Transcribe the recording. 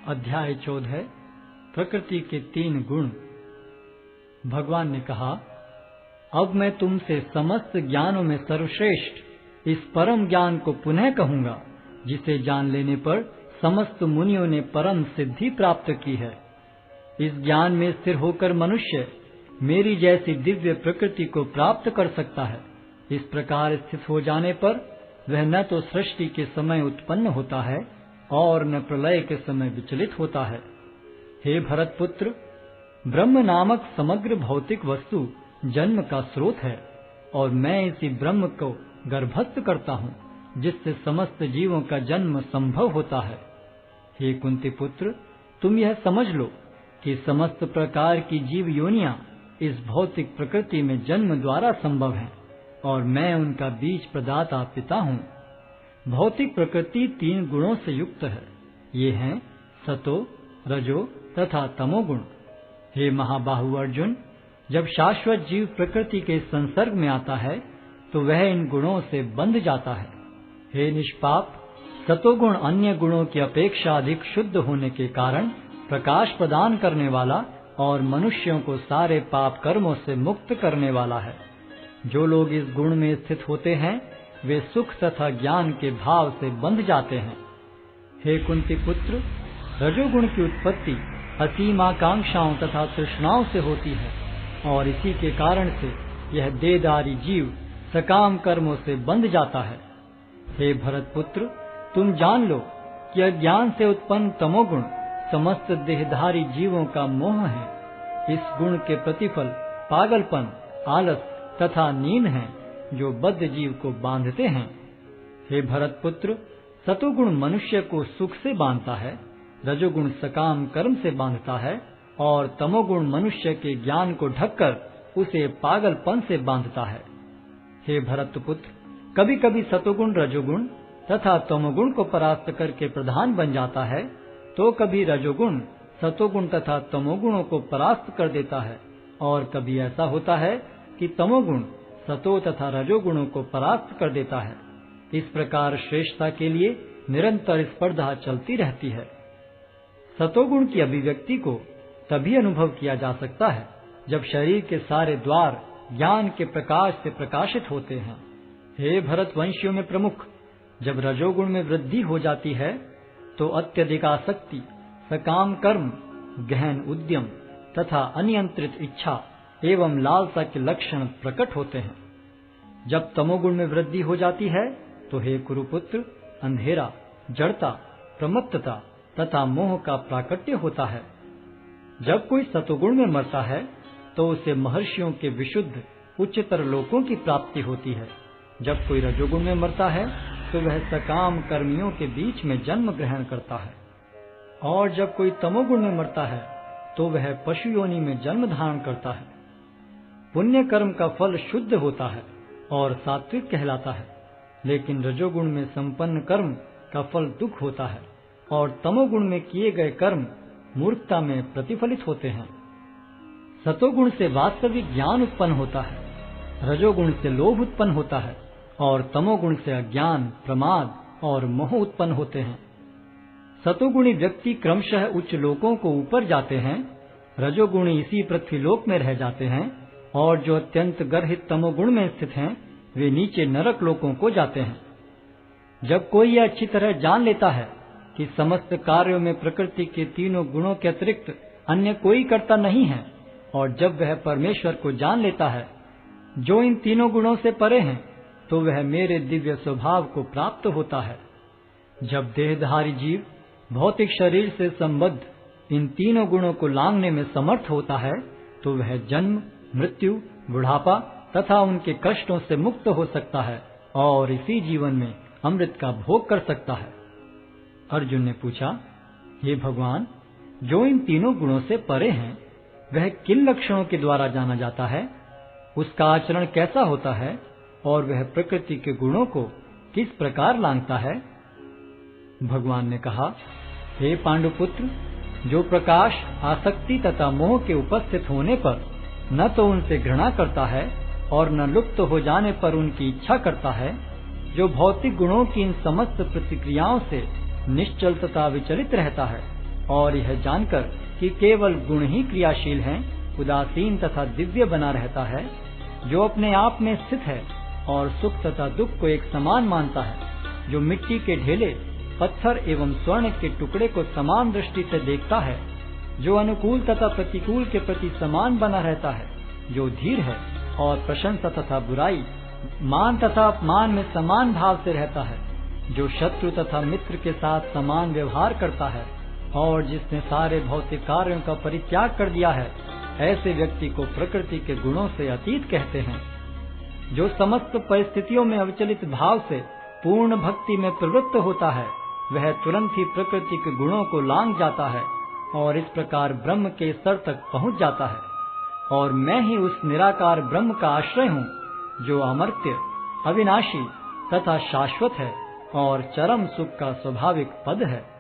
अध्याय 14 प्रकृति के 3 गुण। भगवान ने कहा, अब मैं तुमसे समस्त ज्ञानों में सर्वश्रेष्ठ इस परम ज्ञान को पुनः कहूंगा, जिसे जान लेने पर समस्त मुनियों ने परम सिद्धि प्राप्त की है। इस ज्ञान में स्थिर होकर मनुष्य मेरी जैसी दिव्य प्रकृति को प्राप्त कर सकता है। इस प्रकार स्थित हो जाने पर वह न तो सृष्टि के समय उत्पन्न होता है और न प्रलय के समय विचलित होता है। हे भरत पुत्र, ब्रह्म नामक समग्र भौतिक वस्तु जन्म का स्रोत है और मैं इसी ब्रह्म को गर्भस्थ करता हूँ, जिससे समस्त जीवों का जन्म संभव होता है। हे कुंती पुत्र, तुम यह समझ लो कि समस्त प्रकार की जीव योनियां इस भौतिक प्रकृति में जन्म द्वारा संभव हैं और मैं उनका बीज प्रदाता पिता हूँ। भौतिक प्रकृति 3 गुणों से युक्त है। ये हैं सतो, रजो तथा तमोगुण। हे महाबाहु अर्जुन, जब शाश्वत जीव प्रकृति के संसर्ग में आता है तो वह इन गुणों से बंध जाता है। हे निष्पाप, सतोगुण अन्य गुणों की अपेक्षा अधिक शुद्ध होने के कारण प्रकाश प्रदान करने वाला और मनुष्यों को सारे पाप कर्मों से मुक्त करने वाला है। जो लोग इस गुण में स्थित होते हैं वे सुख तथा ज्ञान के भाव से बंध जाते हैं। हे कुंती पुत्र, रजोगुण की उत्पत्ति असीम आकांक्षाओं तथा तृष्णाओं से होती है और इसी के कारण से यह देहधारी जीव सकाम कर्मों से बंध जाता है। हे भरत पुत्र, तुम जान लो कि अज्ञान से उत्पन्न तमोगुण समस्त देहधारी जीवों का मोह है। इस गुण के प्रतिफल पागलपन, आलस तथा नींद हैं, जो बद्ध जीव को बांधते हैं। हे भरत पुत्र, सतोगुण मनुष्य को सुख से बांधता है, रजोगुण सकाम कर्म से बांधता है और तमोगुण मनुष्य के ज्ञान को ढककर उसे पागलपन से बांधता है। हे भरत पुत्र, कभी कभी सतोगुण रजोगुण तथा तमोगुण को परास्त करके प्रधान बन जाता है, तो कभी रजोगुण सतोगुण तथा तमोगुणों को परास्त कर देता है और कभी ऐसा होता है कि तमोगुण सतो तथा रजोगुणों को परास्त कर देता है। इस प्रकार श्रेष्ठता के लिए निरंतर स्पर्धा चलती रहती है। सतोगुण की अभिव्यक्ति को तभी अनुभव किया जा सकता है जब शरीर के सारे द्वार ज्ञान के प्रकाश से प्रकाशित होते हैं। हे भरत वंशियों में प्रमुख, जब रजोगुण में वृद्धि हो जाती है तो अत्यधिक आसक्ति, सकाम कर्म, गहन उद्यम तथा अनियंत्रित इच्छा एवं लालसा के लक्षण प्रकट होते हैं। जब तमोगुण में वृद्धि हो जाती है तो हे कुरुपुत्र, अंधेरा, जड़ता, प्रमत्तता तथा मोह का प्राकट्य होता है। जब कोई सतोगुण में मरता है तो उसे महर्षियों के विशुद्ध उच्चतर लोकों की प्राप्ति होती है। जब कोई रजोगुण में मरता है तो वह सकाम कर्मियों के बीच में जन्म ग्रहण करता है और जब कोई तमोगुण में मरता है तो वह पशु योनि में जन्म धारण करता है। पुण्य कर्म का फल शुद्ध होता है और सात्विक कहलाता है, लेकिन रजोगुण में संपन्न कर्म का फल दुख होता है और तमोगुण में किए गए कर्म मूर्खता में प्रतिफलित होते हैं। सतोगुण से वास्तविक ज्ञान उत्पन्न होता है, रजोगुण से लोभ उत्पन्न होता है और तमोगुण से अज्ञान, प्रमाद और मोह उत्पन्न होते हैं। सतोगुणी व्यक्ति क्रमशः उच्च लोकों को ऊपर जाते हैं, रजोगुणी इसी पृथ्वीलोक में रह जाते हैं और जो अत्यंत गर्हित तमोगुण में स्थित हैं वे नीचे नरक लोकों को जाते हैं। जब कोई यह अच्छी तरह जान लेता है कि समस्त कार्यों में प्रकृति के 3 गुणों के अतिरिक्त अन्य कोई कर्ता नहीं है और जब वह परमेश्वर को जान लेता है जो इन 3 गुणों से परे हैं, तो वह मेरे दिव्य स्वभाव को प्राप्त होता है। जब देहधारी जीव भौतिक शरीर से संबद्ध इन 3 गुणों को लांघने में समर्थ होता है तो वह जन्म, मृत्यु, बुढ़ापा तथा उनके कष्टों से मुक्त हो सकता है और इसी जीवन में अमृत का भोग कर सकता है। अर्जुन ने पूछा, हे भगवान, जो इन 3 गुणों से परे हैं वह किन लक्षणों के द्वारा जाना जाता है? उसका आचरण कैसा होता है और वह प्रकृति के गुणों को किस प्रकार लांघता है? भगवान ने कहा, हे पांडुपुत्र, जो प्रकाश, आसक्ति तथा मोह के उपस्थित होने पर न तो उनसे घृणा करता है और न लुप्त हो जाने पर उनकी इच्छा करता है, जो भौतिक गुणों की इन समस्त प्रतिक्रियाओं से निश्चल तथा विचलित रहता है और यह जानकर कि केवल गुण ही क्रियाशील हैं, उदासीन तथा दिव्य बना रहता है, जो अपने आप में स्थित है और सुख तथा दुख को एक समान मानता है, जो मिट्टी के ढेले, पत्थर एवं स्वर्ण के टुकड़े को समान दृष्टि से देखता है, जो अनुकूल तथा प्रतिकूल के प्रति समान बना रहता है, जो धीर है और प्रशंसा तथा बुराई, मान तथा अपमान में समान भाव से रहता है, जो शत्रु तथा मित्र के साथ समान व्यवहार करता है और जिसने सारे भौतिक कार्यों का परित्याग कर दिया है, ऐसे व्यक्ति को प्रकृति के गुणों से अतीत कहते हैं। जो समस्त परिस्थितियों में अविचलित भाव से पूर्ण भक्ति में प्रवृत्त होता है, वह तुरंत ही प्रकृति के गुणों को लांघ जाता है और इस प्रकार ब्रह्म के स्तर तक पहुंच जाता है। और मैं ही उस निराकार ब्रह्म का आश्रय हूँ, जो अमर्त्य, अविनाशी तथा शाश्वत है और चरम सुख का स्वाभाविक पद है।